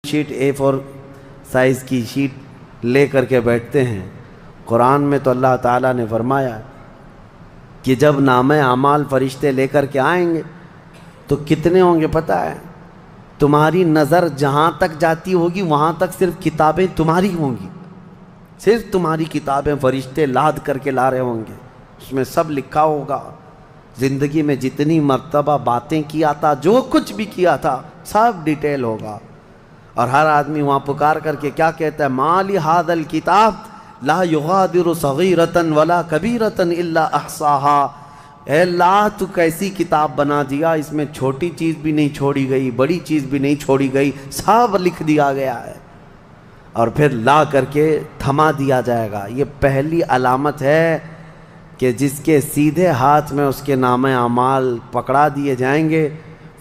Sheet A4 size کی sheet لے کر کے بیٹھتے ہیں. قرآن میں تو اللہ تعالیٰ نے فرمایا کہ جب نامہ اعمال فرشتے لے کر کے آئیں گے تو کتنے ہوں گے پتہ ہے؟ تمہاری نظر جہاں تک جاتی ہوگی وہاں تک صرف کتابیں تمہاری ہوں گی، صرف تمہاری کتابیں فرشتے لاد کر کے لا رہے ہوں گے. اس میں سب لکھا ہوگا، زندگی میں جتنی مرتبہ باتیں کیا تھا، جو کچھ بھی کیا تھا، سب ڈیٹیل ہوگا. اور ہر آدمی وہاں پکار کر کے کیا کہتا ہے؟ مالی ھذا الکتاب لا یغادر صغیرۃ ولا کبیرۃ الا احصاها. اے اللہ تو کیسی کتاب بنا دیا، اس میں چھوٹی چیز بھی نہیں چھوڑی گئی، بڑی چیز بھی نہیں چھوڑی گئی، سب لکھ دیا گیا ہے. اور پھر لا کر کے تھما دیا جائے گا. یہ پہلی علامت ہے کہ جس کے سیدھے ہاتھ میں اس کے نامہ اعمال پکڑا دیے جائیں گے،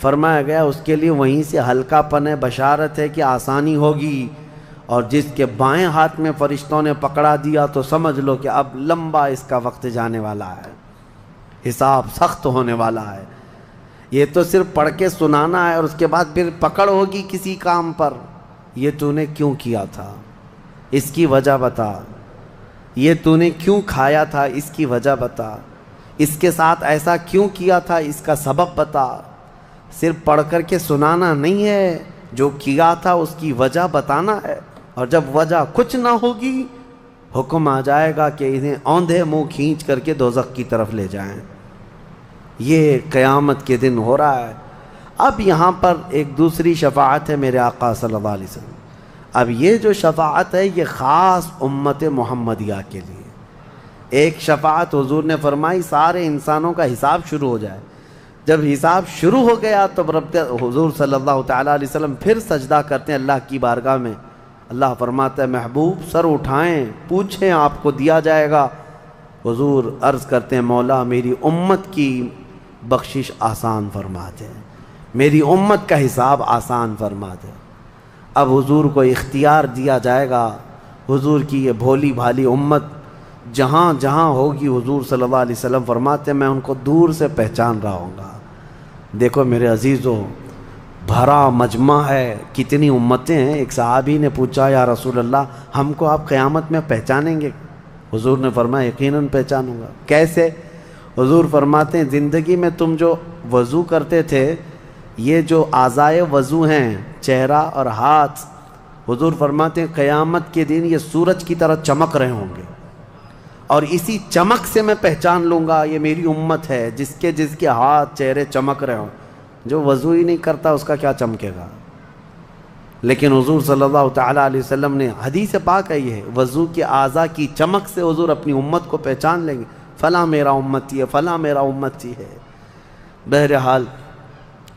فرمایا گیا اس کے لیے وہیں سے ہلکا پن ہے، بشارت ہے کہ آسانی ہوگی. اور جس کے بائیں ہاتھ میں فرشتوں نے پکڑا دیا تو سمجھ لو کہ اب لمبا اس کا وقت جانے والا ہے، حساب سخت ہونے والا ہے. یہ تو صرف پڑھ کے سنانا ہے اور اس کے بعد پھر پکڑ ہوگی کسی کام پر. یہ تو نے کیوں کیا تھا، اس کی وجہ بتا. یہ تو نے کیوں کھایا تھا، اس کی وجہ بتا. اس کے ساتھ ایسا کیوں کیا تھا، اس کا سبب بتا. صرف پڑھ کر کے سنانا نہیں ہے، جو کیا تھا اس کی وجہ بتانا ہے. اور جب وجہ کچھ نہ ہوگی، حکم آ جائے گا کہ انہیں اوندھے منہ کھینچ کر کے دوزخ کی طرف لے جائیں. یہ قیامت کے دن ہو رہا ہے. اب یہاں پر ایک دوسری شفاعت ہے میرے آقا صلی اللہ علیہ وسلم. اب یہ جو شفاعت ہے یہ خاص امت محمدیہ کے لیے. ایک شفاعت حضور نے فرمائی سارے انسانوں کا حساب شروع ہو جائے. جب حساب شروع ہو گیا تو رب حضور صلی اللہ تعالیٰ علیہ وسلم پھر سجدہ کرتے ہیں اللہ کی بارگاہ میں. اللہ فرماتا ہے محبوب سر اٹھائیں، پوچھیں، آپ کو دیا جائے گا. حضور عرض کرتے ہیں مولا میری امت کی بخشش آسان فرما دے، میری امت کا حساب آسان فرما دے. اب حضور کو اختیار دیا جائے گا. حضور کی یہ بھولی بھالی امت جہاں جہاں ہوگی، حضور صلی اللہ علیہ وسلم فرماتے ہیں میں ان کو دور سے پہچان رہا ہوں گا. دیکھو میرے عزیزو، بھرا مجمع ہے، کتنی امتیں ہیں. ایک صحابی نے پوچھا یا رسول اللہ ہم کو آپ قیامت میں پہچانیں گے؟ حضور نے فرمایا یقیناً پہچانوں گا. کیسے؟ حضور فرماتے ہیں زندگی میں تم جو وضو کرتے تھے، یہ جو اعضائے وضو ہیں، چہرہ اور ہاتھ، حضور فرماتے ہیں قیامت کے دن یہ سورج کی طرح چمک رہے ہوں گے. اور اسی چمک سے میں پہچان لوں گا یہ میری امت ہے. جس کے ہاتھ چہرے چمک رہے ہوں. جو وضو ہی نہیں کرتا اس کا کیا چمکے گا؟ لیکن حضور صلی اللہ تعالیٰ علیہ وسلم نے حدیث پاک ہے یہ وضو کے اعضاء کی چمک سے حضور اپنی امت کو پہچان لیں گے، فلاں میرا امتی ہے، فلاں میرا امتی ہے. بہرحال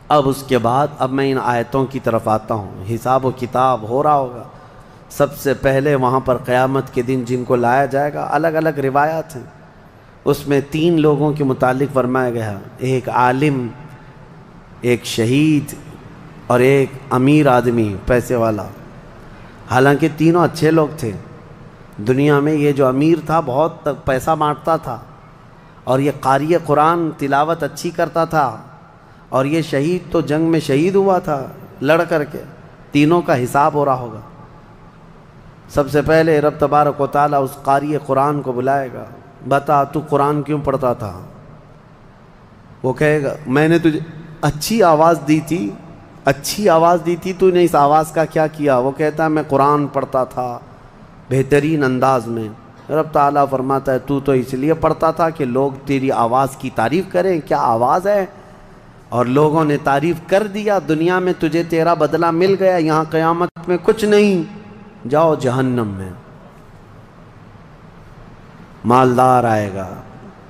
اب اس کے بعد اب میں ان آیتوں کی طرف آتا ہوں. حساب و کتاب ہو رہا ہوگا. سب سے پہلے وہاں پر قیامت کے دن جن کو لایا جائے گا، الگ الگ روایات ہیں، اس میں 3 لوگوں کے متعلق فرمایا گیا، ایک عالم، ایک شہید اور ایک امیر آدمی پیسے والا. حالانکہ تینوں اچھے لوگ تھے. دنیا میں یہ جو امیر تھا بہت پیسہ بانٹتا تھا، اور یہ قاری قرآن تلاوت اچھی کرتا تھا، اور یہ شہید تو جنگ میں شہید ہوا تھا لڑ کر کے. تینوں کا حساب ہو رہا ہوگا. سب سے پہلے رب تبارک و تعالیٰ اس قاری قرآن کو بلائے گا، بتا تو قرآن کیوں پڑھتا تھا؟ وہ کہے گا میں نے تجھے اچھی آواز دی تھی، تو نے اس آواز کا کیا کیا؟ وہ کہتا ہے میں قرآن پڑھتا تھا بہترین انداز میں. رب تعالیٰ فرماتا ہے تو اس لیے پڑھتا تھا کہ لوگ تیری آواز کی تعریف کریں، کیا آواز ہے؟ اور لوگوں نے تعریف کر دیا. دنیا میں تجھے تیرا بدلہ مل گیا، یہاں قیامت میں کچھ نہیں، جاؤ جہنم میں. مالدار آئے گا،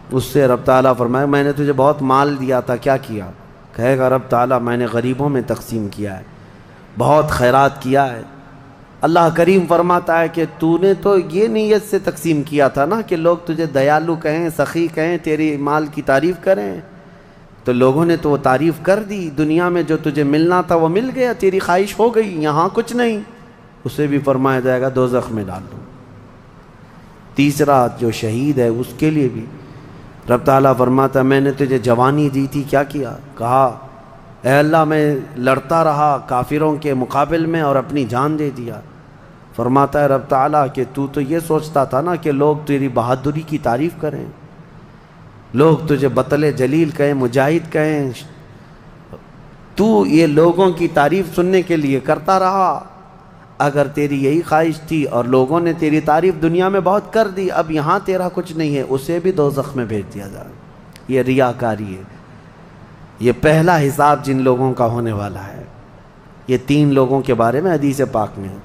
اس سے رب تعالیٰ فرمائے میں نے تجھے بہت مال دیا تھا، کیا کیا؟ کہے گا رب تعالیٰ میں نے غریبوں میں تقسیم کیا ہے، بہت خیرات کیا ہے. اللہ کریم فرماتا ہے کہ تو نے تو یہ نیت سے تقسیم کیا تھا نا کہ لوگ تجھے دیالو کہیں، سخی کہیں، تیری مال کی تعریف کریں. تو لوگوں نے تو وہ تعریف کر دی. دنیا میں جو تجھے ملنا تھا وہ مل گیا، تیری خواہش ہو گئی، یہاں کچھ نہیں. اسے بھی فرمایا جائے گا دوزخ میں ڈال دو. تیسرا جو شہید ہے اس کے لیے بھی رب تعالیٰ فرماتا ہے میں نے تجھے جوانی دی تھی، کیا کیا؟ کہا اے اللہ میں لڑتا رہا کافروں کے مقابل میں اور اپنی جان دے دیا۔ فرماتا ہے رب تعالیٰ کہ تو یہ سوچتا تھا نا کہ لوگ تیری بہادری کی تعریف کریں، لوگ تجھے بطل جلیل کہیں، مجاہد کہیں، تو یہ لوگوں کی تعریف سننے کے لیے کرتا رہا۔ اگر تیری یہی خواہش تھی اور لوگوں نے تیری تعریف دنیا میں بہت کر دی، اب یہاں تیرا کچھ نہیں ہے، اسے بھی دوزخ میں بھیج دیا جائے۔ یہ ریاکاری ہے۔ یہ پہلا حساب جن لوگوں کا ہونے والا ہے، یہ 3 لوگوں کے بارے میں حدیث پاک میں ہے۔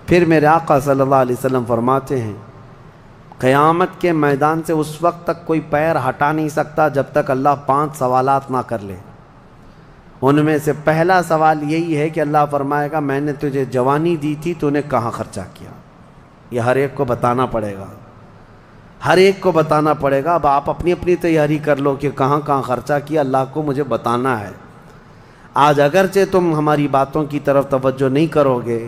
پھر میرے آقا صلی اللہ علیہ وسلم فرماتے ہیں قیامت کے میدان سے اس وقت تک کوئی پیر ہٹا نہیں سکتا جب تک اللہ 5 سوالات نہ کر لے۔ ان میں سے پہلا سوال یہی ہے کہ اللہ فرمائے گا میں نے تجھے جوانی دی تھی، تو نے کہاں خرچہ کیا؟ یہ ہر ایک کو بتانا پڑے گا، ہر ایک کو بتانا پڑے گا۔ اب آپ اپنی اپنی تیاری کر لو کہ کہاں کہاں خرچہ کیا، اللہ کو مجھے بتانا ہے۔ آج اگرچہ تم ہماری باتوں کی طرف توجہ نہیں کرو گے،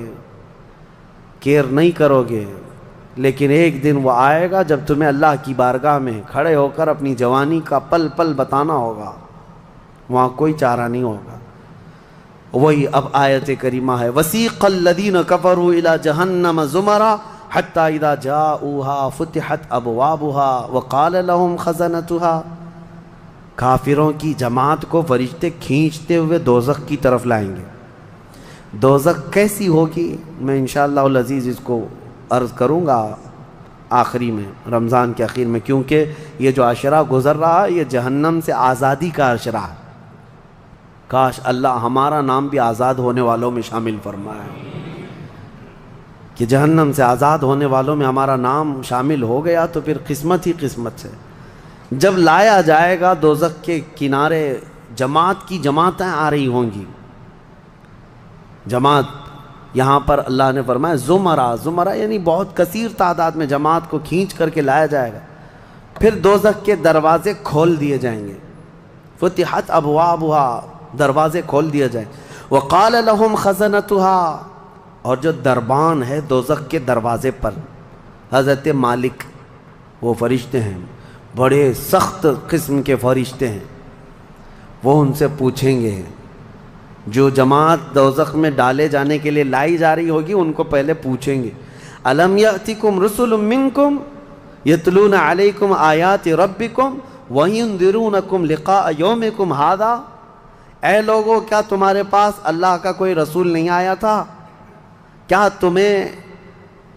کیئر نہیں کرو گے، لیکن ایک دن وہ آئے گا جب تمہیں اللہ کی بارگاہ میں کھڑے ہو کر اپنی جوانی کا پل پل بتانا ہوگا، وہاں کوئی چارہ نہیں ہوگا۔ وہی اب آیت کریمہ ہے وَسِيقَ الَّذِينَ كَفَرُوا إِلَى جَهَنَّمَ زُمَرًا حَتَّى إِذَا جَاءُوهَا فُتِحَتْ أَبْوَابُهَا وَقَالَ لَهُمْ خَزَنَتُهَا، کافروں کی جماعت کو فرشتے کھینچتے ہوئے دوزخ کی طرف لائیں گے۔ دوزخ کیسی ہوگی میں انشاءاللہ العزیز اس کو عرض کروں گا آخری میں، رمضان کے اخیر میں، کیونکہ یہ جو عشرہ گزر رہا ہے یہ جہنم سے آزادی کا عشرہ ہے۔ کاش اللہ ہمارا نام بھی آزاد ہونے والوں میں شامل فرمائے کہ جہنم سے آزاد ہونے والوں میں ہمارا نام شامل ہو گیا تو پھر قسمت ہی قسمت سے۔ جب لایا جائے گا دوزخ کے کنارے جماعت کی جماعتیں آ رہی ہوں گی، جماعت یہاں پر اللہ نے فرمایا زمرہ یعنی بہت کثیر تعداد میں جماعت کو کھینچ کر کے لایا جائے گا۔ پھر دوزخ کے دروازے کھول دیے جائیں گے، فتحت ابوابها، دروازے کھول دیے جائیں۔ وقال لهم خزنتها، اور جو دربان ہے دوزخ کے دروازے پر حضرت مالک، وہ فرشتے ہیں، بڑے سخت قسم کے فرشتے ہیں، وہ ان سے پوچھیں گے، جو جماعت دوزخ میں ڈالے جانے کے لیے لائی جا رہی ہوگی ان کو پہلے پوچھیں گے الم یأتکم رسل منکم یتلون علیکم آیات ربکم وینذرونکم لقاء یومکم ھذا، اے لوگو کیا تمہارے پاس اللہ کا کوئی رسول نہیں آیا تھا؟ کیا تمہیں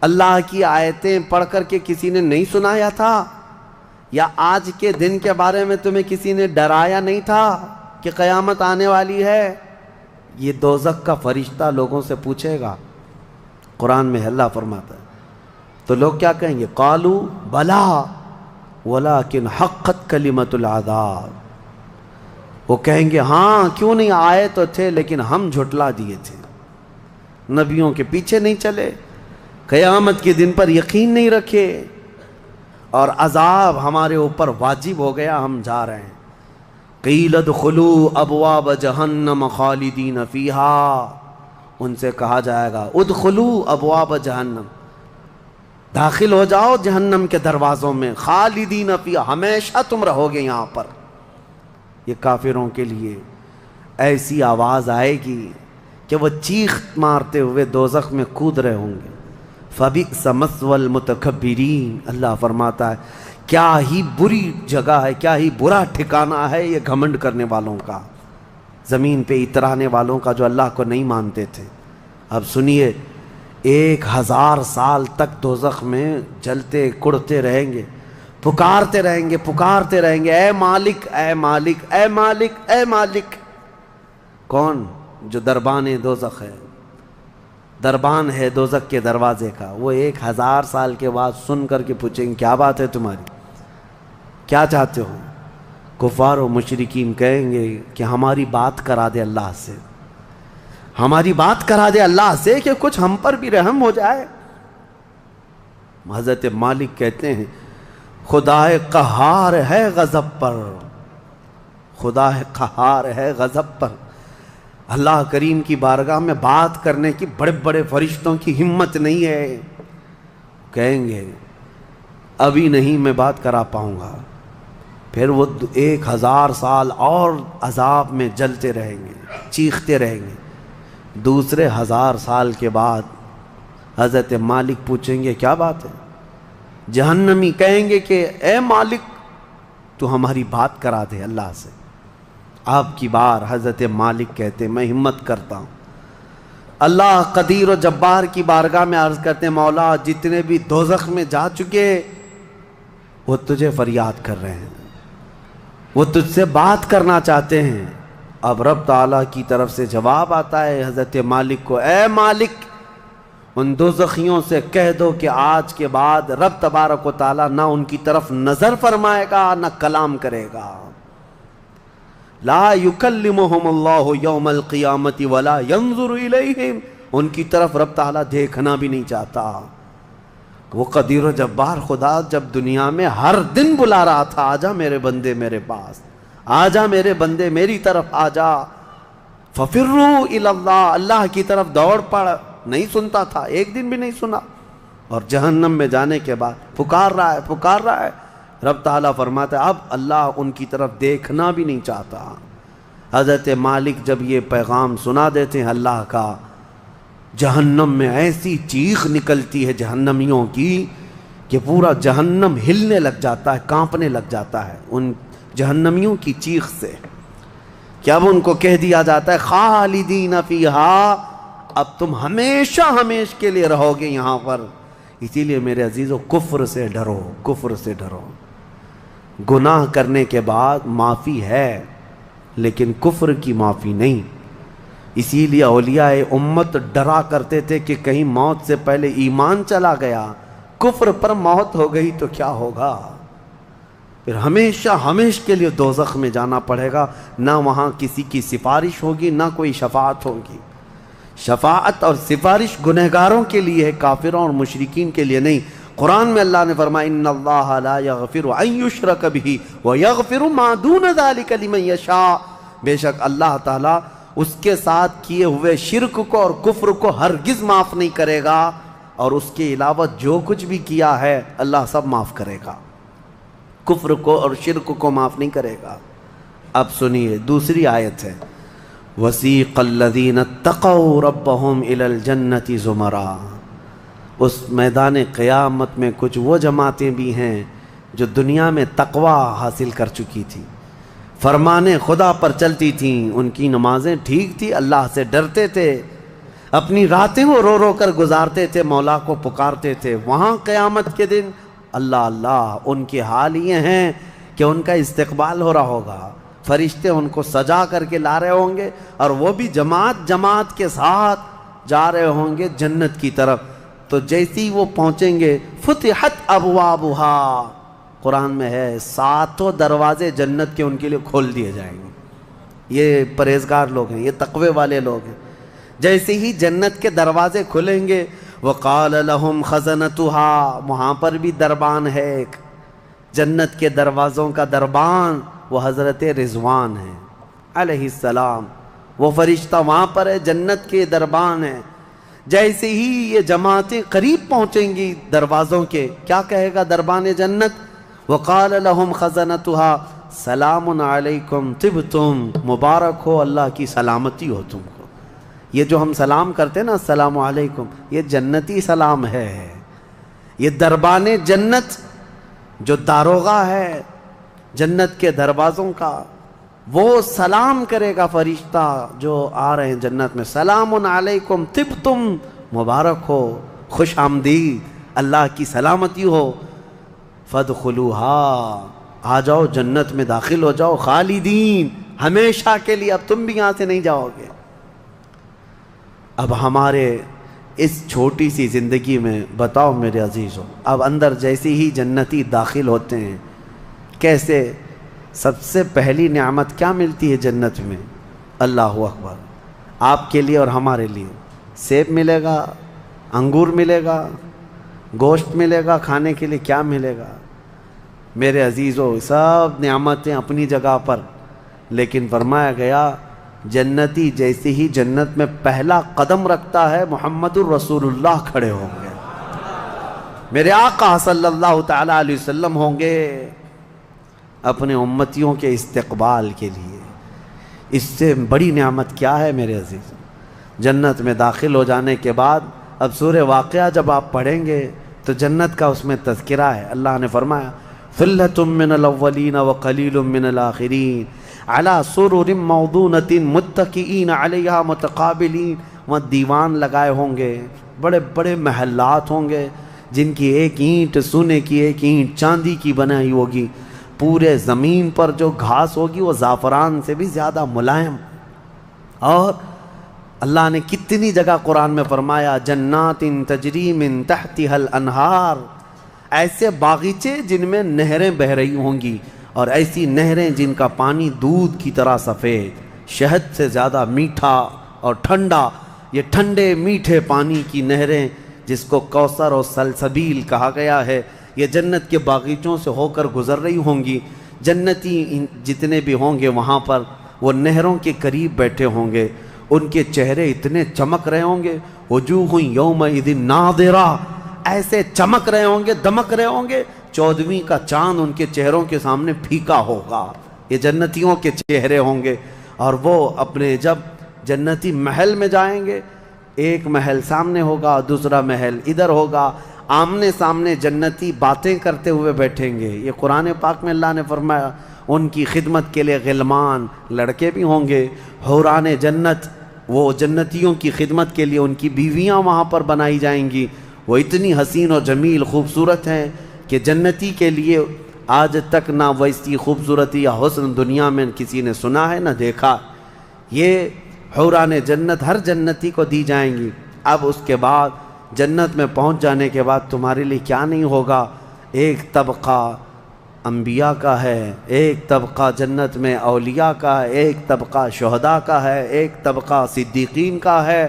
اللہ کی آیتیں پڑھ کر کے کسی نے نہیں سنایا تھا؟ یا آج کے دن کے بارے میں تمہیں کسی نے ڈرایا نہیں تھا کہ قیامت آنے والی ہے؟ یہ دوزخ کا فرشتہ لوگوں سے پوچھے گا۔ قرآن میں اللہ فرماتا ہے تو لوگ کیا کہیں گے؟ قالوا بلا ولکن حقت کلمۃ العذاب، وہ کہیں گے ہاں کیوں نہیں آئے تو تھے لیکن ہم جھٹلا دیے تھے، نبیوں کے پیچھے نہیں چلے، قیامت کے دن پر یقین نہیں رکھے، اور عذاب ہمارے اوپر واجب ہو گیا، ہم جا رہے ہیں۔ قیل ادخلوا ابواب جہنم خالدین فیہا، ان سے کہا جائے گا ادخلوا ابواب جہنم، داخل ہو جاؤ جہنم کے دروازوں میں، خالدین فیہا، ہمیشہ تم رہو گے یہاں پر۔ یہ کافروں کے لیے ایسی آواز آئے گی کہ وہ چیخ مارتے ہوئے دوزخ میں کود رہے ہوں گے۔ فَبِئْسَ مَثْوَى الْمُتَكَبِّرِينَ، اللہ فرماتا ہے کیا ہی بری جگہ ہے، کیا ہی برا ٹھکانہ ہے یہ گھمنڈ کرنے والوں کا، زمین پہ اترانے والوں کا جو اللہ کو نہیں مانتے تھے۔ اب سنیے 1000 سال تک دوزخ میں جلتے کڑتے رہیں گے، پکارتے رہیں گے اے مالک اے مالک اے مالک اے مالک۔ کون؟ جو دربان دوزخ ہے، دربان ہے دوزخ کے دروازے کا، وہ 1000 سال کے بعد سن کر کے پوچھیں گے کیا بات ہے تمہاری، کیا چاہتے ہو؟ کفار و مشرکین کہیں گے کہ ہماری بات کرا دے اللہ سے، ہماری بات کرا دے اللہ سے کہ کچھ ہم پر بھی رحم ہو جائے۔ حضرت مالک کہتے ہیں خدا قہار ہے غضب پر، خدا قہار ہے غضب پر۔ اللہ کریم کی بارگاہ میں بات کرنے کی بڑے بڑے فرشتوں کی ہمت نہیں ہے، کہیں گے ابھی نہیں میں بات کرا پاؤں گا۔ پھر وہ 1000 سال اور عذاب میں جلتے رہیں گے، چیختے رہیں گے۔ دوسرے 1000 سال کے بعد حضرت مالک پوچھیں گے کیا بات ہے؟ جہنمی کہیں گے کہ اے مالک تو ہماری بات کرا دے اللہ سے۔ آپ کی بار حضرت مالک کہتے میں ہمت کرتا ہوں، اللہ قدیر و جبار کی بارگاہ میں عرض کرتے مولا جتنے بھی دوزخ میں جا چکے وہ تجھے فریاد کر رہے ہیں، وہ تجھ سے بات کرنا چاہتے ہیں۔ اب رب تعالیٰ کی طرف سے جواب آتا ہے حضرت مالک کو، اے مالک ان دوزخیوں سے کہہ دو کہ آج کے بعد رب تبارک و تعالیٰ نہ ان کی طرف نظر فرمائے گا نہ کلام کرے گا۔ لا یکلمہم اللہ یوم القیامت ولا ینظر الیہم، ان کی طرف رب تعالیٰ دیکھنا بھی نہیں چاہتا۔ وہ قدیر و جبار خدا جب دنیا میں ہر دن بلا رہا تھا آجا میرے بندے میرے پاس، آجا میرے بندے میری طرف آجا، ففروا الی اللہ، اللہ کی طرف دوڑ پڑ، نہیں سنتا تھا، ایک دن بھی نہیں سنا۔ اور جہنم میں جانے کے بعد پکار رہا ہے، رب تعالیٰ فرماتا ہے اب اللہ ان کی طرف دیکھنا بھی نہیں چاہتا۔ حضرت مالک جب یہ پیغام سنا دیتے ہیں اللہ کا، جہنم میں ایسی چیخ نکلتی ہے جہنمیوں کی کہ پورا جہنم ہلنے لگ جاتا ہے، کانپنے لگ جاتا ہے ان جہنمیوں کی چیخ سے، کہ اب ان کو کہہ دیا جاتا ہے خالدین فیہا، اب تم ہمیشہ کے لیے رہو گے یہاں پر۔ اسی لیے میرے عزیزو کفر سے ڈرو، کفر سے ڈرو۔ گناہ کرنے کے بعد معافی ہے لیکن کفر کی معافی نہیں۔ اسی لیے اولیاء امت ڈرا کرتے تھے کہ کہیں موت سے پہلے ایمان چلا گیا، کفر پر موت ہو گئی تو کیا ہوگا؟ پھر ہمیشہ کے لیے دوزخ میں جانا پڑے گا، نہ وہاں کسی کی سفارش ہوگی نہ کوئی شفاعت ہوگی۔ شفاعت اور سفارش گنہگاروں کے لیے ہے، کافروں اور مشرکین کے لیے نہیں۔ قرآن میں اللہ نے فرمایا ان اللہ لا یغفر ان یشرک بہ ویغفر ما دون ذلک لمن یشاء، بے شک اللہ تعالیٰ اس کے ساتھ کیے ہوئے شرک کو اور کفر کو ہرگز معاف نہیں کرے گا، اور اس کے علاوہ جو کچھ بھی کیا ہے اللہ سب معاف کرے گا، کفر کو اور شرک کو معاف نہیں کرے گا۔ اب سنیے دوسری آیت ہے، وَسِيقَ الَّذِينَ اتَّقَوْا رَبَّهُمْ إِلَى الْجَنَّةِ زُمَرًا، اس میدان قیامت میں کچھ وہ جماعتیں بھی ہیں جو دنیا میں تقوی حاصل کر چکی تھی، فرمان خدا پر چلتی تھیں، ان کی نمازیں ٹھیک تھی، اللہ سے ڈرتے تھے، اپنی راتیں وہ رو رو کر گزارتے تھے، مولا کو پکارتے تھے۔ وہاں قیامت کے دن اللہ ان کے حال یہ ہیں کہ ان کا استقبال ہو رہا ہوگا، فرشتے ان کو سجا کر کے لا رہے ہوں گے، اور وہ بھی جماعت کے ساتھ جا رہے ہوں گے جنت کی طرف۔ تو جیسی وہ پہنچیں گے فتحت ابوابہا، قرآن میں ہے 7 دروازے جنت کے ان کے لیے کھول دیے جائیں گے۔ یہ پرہیزگار لوگ ہیں، یہ تقوی والے لوگ ہیں۔ جیسے ہی جنت کے دروازے کھلیں گے وقال لهم خزنتها، وہاں پر بھی دربان ہے ایک، جنت کے دروازوں کا دربان وہ حضرت رضوان ہے علیہ السلام، وہ فرشتہ وہاں پر ہے، جنت کے دربان ہے۔ جیسے ہی یہ جماعتیں قریب پہنچیں گی دروازوں کے، کیا کہے گا دربان جنت؟ وقال لهم خزنتها سلام علیکم طبتم، مبارک ہو، اللہ کی سلامتی ہو تم کو۔ یہ جو ہم سلام کرتے ہیں نا السلام علیکم، یہ جنتی سلام ہے۔ یہ دربان جنت جو داروغہ ہے جنت کے دروازوں کا، وہ سلام کرے گا فرشتہ جو آ رہے ہیں جنت میں، سلام علیکم طبتم، مبارک ہو، خوش آمدید، اللہ کی سلامتی ہو، فادخلوها، آ جاؤ جنت میں داخل ہو جاؤ، خالدین، ہمیشہ کے لیے، اب تم بھی یہاں سے نہیں جاؤ گے۔ اب ہمارے اس چھوٹی سی زندگی میں بتاؤ میرے عزیزوں، اب اندر جیسے ہی جنتی داخل ہوتے ہیں کیسے، سب سے پہلی نعمت کیا ملتی ہے جنت میں؟ اللہ اکبر، آپ کے لیے اور ہمارے لیے سیب ملے گا، انگور ملے گا، گوشت ملے گا، کھانے کے لیے کیا ملے گا؟ میرے عزیزوں سب نعمتیں اپنی جگہ پر، لیکن فرمایا گیا جنتی جیسے ہی جنت میں پہلا قدم رکھتا ہے محمد الرسول اللہ کھڑے ہوں گے، میرے آقا صلی اللہ تعالیٰ علیہ وسلم ہوں گے۔ اپنے امتیوں کے استقبال کے لیے۔ اس سے بڑی نعمت کیا ہے میرے عزیز؟ جنت میں داخل ہو جانے کے بعد اب سورہ واقعہ جب آپ پڑھیں گے تو جنت کا اس میں تذکرہ ہے۔ اللہ نے فرمایا ثلۃ من الاولین وقلیل من الآخرین علی سرر موضونۃ متکئین علیہا متقابلین۔ وہاں دیوان لگائے ہوں گے، بڑے بڑے محلات ہوں گے جن کی ایک اینٹ سونے کی، ایک اینٹ چاندی کی بنائی ہوگی۔ پورے زمین پر جو گھاس ہوگی وہ زعفران سے بھی زیادہ ملائم۔ اور اللہ نے کتنی جگہ قرآن میں فرمایا جنات تجری من تحتها الانہار، ایسے باغیچے جن میں نہریں بہہ رہی ہوں گی، اور ایسی نہریں جن کا پانی دودھ کی طرح سفید، شہد سے زیادہ میٹھا اور ٹھنڈا۔ یہ ٹھنڈے میٹھے پانی کی نہریں جس کو کوثر اور سلسبیل کہا گیا ہے، یہ جنت کے باغیچوں سے ہو کر گزر رہی ہوں گی۔ جنتی جتنے بھی ہوں گے وہاں پر وہ نہروں کے قریب بیٹھے ہوں گے، ان کے چہرے اتنے چمک رہے ہوں گے، وجوہ یومئذ ناظرہ، ایسے چمک رہے ہوں گے، دمک رہے ہوں گے، 14ویں کا چاند ان کے چہروں کے سامنے پھیکا ہوگا۔ یہ جنتیوں کے چہرے ہوں گے۔ اور وہ اپنے جب جنتی محل میں جائیں گے، ایک محل سامنے ہوگا، دوسرا محل ادھر ہوگا، آمنے سامنے جنتی باتیں کرتے ہوئے بیٹھیں گے۔ یہ قرآن پاک میں اللہ نے فرمایا ان کی خدمت کے لیے غلمان، لڑکے بھی ہوں گے، حوران جنت، وہ جنتیوں کی خدمت کے لیے ان کی بیویاں وہاں پر بنائی جائیں گی۔ وہ اتنی حسین و جمیل خوبصورت ہیں کہ جنتی کے لیے آج تک نہ ویسی خوبصورتی یا حسن دنیا میں کسی نے سنا ہے نہ دیکھا۔ یہ حوران جنت ہر جنتی کو دی جائیں گی۔ اب اس کے بعد جنت میں پہنچ جانے کے بعد تمہارے لیے کیا نہیں ہوگا؟ ایک طبقہ انبیاء کا ہے، ایک طبقہ جنت میں اولیاء کا ہے، ایک طبقہ شہداء کا ہے، ایک طبقہ صدیقین کا ہے۔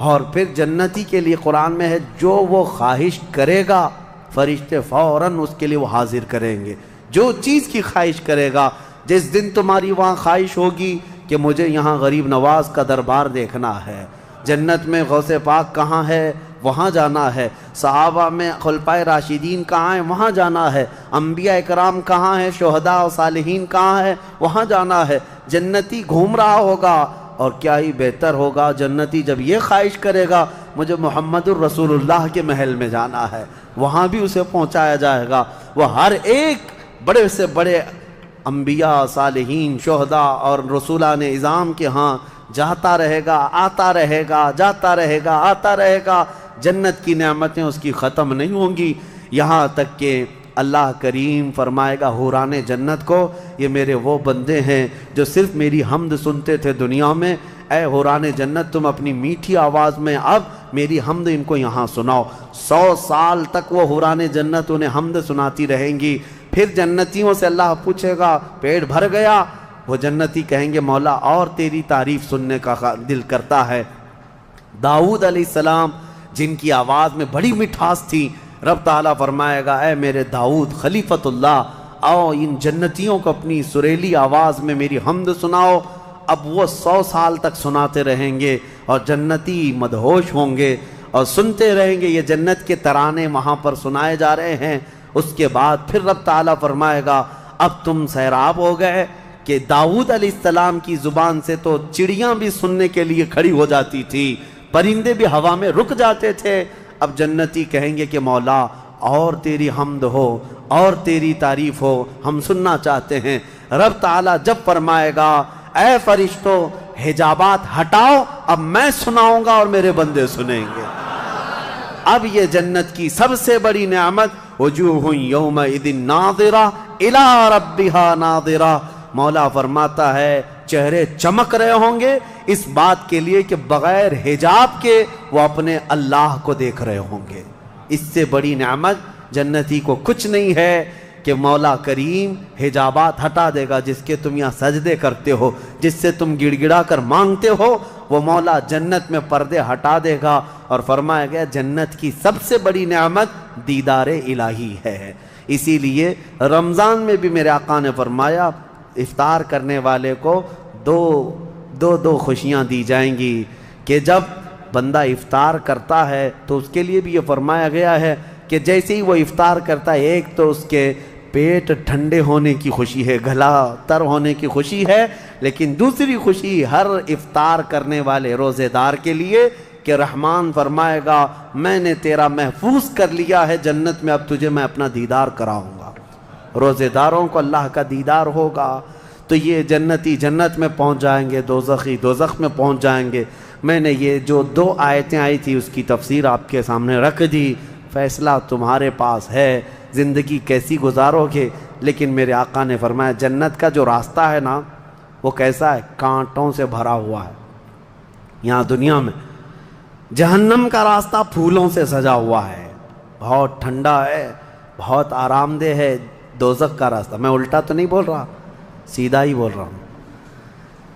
اور پھر جنتی کے لیے قرآن میں ہے جو وہ خواہش کرے گا فرشتے فوراً اس کے لیے وہ حاضر کریں گے۔ جو چیز کی خواہش کرے گا، جس دن تمہاری وہاں خواہش ہوگی کہ مجھے یہاں غریب نواز کا دربار دیکھنا ہے، جنت میں غوث پاک کہاں ہے وہاں جانا ہے، صحابہ میں خلفائے راشدین کہاں ہیں وہاں جانا ہے، انبیاء اکرام کہاں ہیں، شہداء و صالحین کہاں ہیں وہاں جانا ہے۔ جنتی گھوم رہا ہوگا، اور کیا ہی بہتر ہوگا جنتی جب یہ خواہش کرے گا مجھے محمد الرسول اللہ کے محل میں جانا ہے، وہاں بھی اسے پہنچایا جائے گا۔ وہ ہر ایک بڑے سے بڑے انبیاء، صالحین، شہداء اور رسولان اعظام کے ہاں جاتا رہے گا، آتا رہے گا، جاتا رہے گا، آتا رہے گا۔ جنت کی نعمتیں اس کی ختم نہیں ہوں گی، یہاں تک کہ اللہ کریم فرمائے گا حوران جنت کو یہ میرے وہ بندے ہیں جو صرف میری حمد سنتے تھے دنیا میں، اے حوران جنت تم اپنی میٹھی آواز میں اب میری حمد ان کو یہاں سناؤ۔ 100 سال تک وہ حوران جنت انہیں حمد سناتی رہیں گی۔ پھر جنتیوں سے اللہ پوچھے گا پیٹ بھر گیا؟ وہ جنتی کہیں گے مولا اور تیری تعریف سننے کا دل کرتا ہے۔ داؤد علیہ السلام جن کی آواز میں بڑی مٹھاس تھی، رب تعالیٰ فرمائے گا اے میرے داؤد خلیفۃ اللہ، آؤ ان جنتیوں کو اپنی سریلی آواز میں میری حمد سناؤ۔ اب وہ 100 سال تک سناتے رہیں گے اور جنتی مدہوش ہوں گے اور سنتے رہیں گے، یہ جنت کے ترانے وہاں پر سنائے جا رہے ہیں۔ اس کے بعد پھر رب تعالیٰ فرمائے گا اب تم سیراب ہو گئے کہ داؤد علیہ السلام کی زبان سے تو چڑیاں بھی سننے کے لیے کھڑی ہو جاتی تھی، پرندے بھی ہوا میں رک جاتے تھے۔ اب جنتی کہیں گے کہ مولا اور تیری حمد ہو اور تیری تعریف ہو، ہم سننا چاہتے ہیں۔ رب تعالیٰ جب فرمائے گا اے فرشتو حجابات ہٹاؤ، اب میں سناؤں گا اور میرے بندے سنیں گے۔ اب یہ جنت کی سب سے بڑی نعمت وجوہ یومئذ ناظرہ الی ربہا ناظرہ، مولا فرماتا ہے چہرے چمک رہے ہوں گے اس بات کے لیے کہ بغیر حجاب کے وہ اپنے اللہ کو دیکھ رہے ہوں گے۔ اس سے بڑی نعمت جنتی کو کچھ نہیں ہے کہ مولا کریم حجابات ہٹا دے گا، جس کے تم یہاں سجدے کرتے ہو، جس سے تم گڑ گڑا کر مانگتے ہو، وہ مولا جنت میں پردے ہٹا دے گا۔ اور فرمایا گیا جنت کی سب سے بڑی نعمت دیدار الہی ہے۔ اسی لیے رمضان میں بھی میرے آقا نے فرمایا افطار کرنے والے کو دو خوشیاں دی جائیں گی کہ جب بندہ افطار کرتا ہے تو اس کے لیے بھی یہ فرمایا گیا ہے کہ جیسے ہی وہ افطار کرتا ہے ایک تو اس کے پیٹ ٹھنڈے ہونے کی خوشی ہے، گلا تر ہونے کی خوشی ہے، لیکن دوسری خوشی ہر افطار کرنے والے روزے دار کے لیے کہ رحمان فرمائے گا میں نے تیرا محفوظ کر لیا ہے جنت میں، اب تجھے میں اپنا دیدار کراؤں گا۔ روزے داروں کو اللہ کا دیدار ہوگا تو یہ جنتی جنت میں پہنچ جائیں گے، دوزخی دوزخ میں پہنچ جائیں گے۔ میں نے یہ جو 2 آیتیں آئی تھی اس کی تفسیر آپ کے سامنے رکھ دی، فیصلہ تمہارے پاس ہے زندگی کیسی گزارو گے۔ لیکن میرے آقا نے فرمایا جنت کا جو راستہ ہے نا وہ کیسا ہے؟ کانٹوں سے بھرا ہوا ہے یہاں دنیا میں۔ جہنم کا راستہ پھولوں سے سجا ہوا ہے، بہت ٹھنڈا ہے، بہت آرام دہ ہے۔ دوزخ کا راستہ، میں الٹا تو نہیں بول رہا، سیدھا ہی بول رہا ہوں،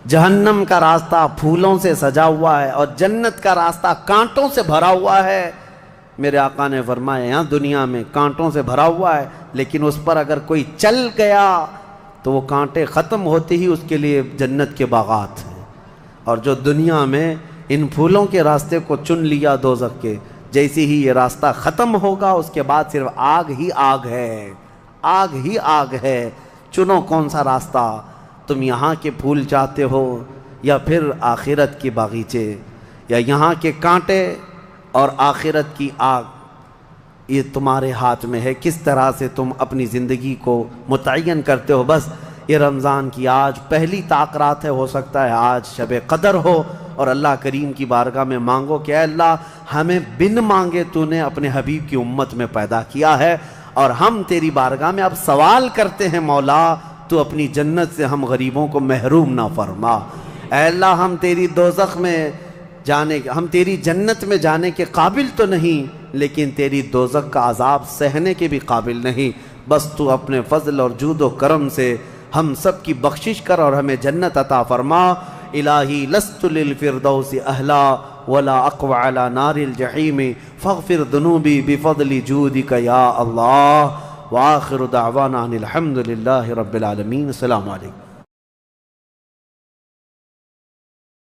جہنم کا راستہ پھولوں سے سجا ہوا ہے اور جنت کا راستہ کانٹوں سے بھرا ہوا ہے۔ میرے آقا نے فرمایا یہاں دنیا میں کانٹوں سے بھرا ہوا ہے، لیکن اس پر اگر کوئی چل گیا تو وہ کانٹے ختم ہوتے ہی اس کے لیے جنت کے باغات ہیں۔ اور جو دنیا میں ان پھولوں کے راستے کو چن لیا دوزخ کے، جیسے ہی یہ راستہ ختم ہوگا اس کے بعد صرف آگ ہی آگ ہے، آگ ہی آگ ہے۔ چنو کون سا راستہ، تم یہاں کے پھول چاہتے ہو یا پھر آخرت کے باغیچے، یا یہاں کے کانٹے اور آخرت کی آگ، یہ تمہارے ہاتھ میں ہے، کس طرح سے تم اپنی زندگی کو متعین کرتے ہو۔ بس یہ رمضان کی آج پہلی طاقرات ہے، ہو سکتا ہے آج شب قدر ہو، اور اللہ کریم کی بارگاہ میں مانگو کہ اے اللہ ہمیں بن مانگے تو نے اپنے حبیب کی امت میں پیدا کیا ہے، اور ہم تیری بارگاہ میں اب سوال کرتے ہیں مولا تو اپنی جنت سے ہم غریبوں کو محروم نہ فرما۔ اے اللہ ہم تیری دوزخ میں جانے، ہم تیری جنت میں جانے کے قابل تو نہیں، لیکن تیری دوزخ کا عذاب سہنے کے بھی قابل نہیں، بس تو اپنے فضل اور جود و کرم سے ہم سب کی بخشش کر اور ہمیں جنت عطا فرما۔ الہی لست للفردوس اہلا ولا اقوى على نار الجحیم فاغفر ذنوبی بفضل جودک یا اللہ۔ وآخر دعوانا ان الحمد للہ رب العالمین۔ السلام علیکم۔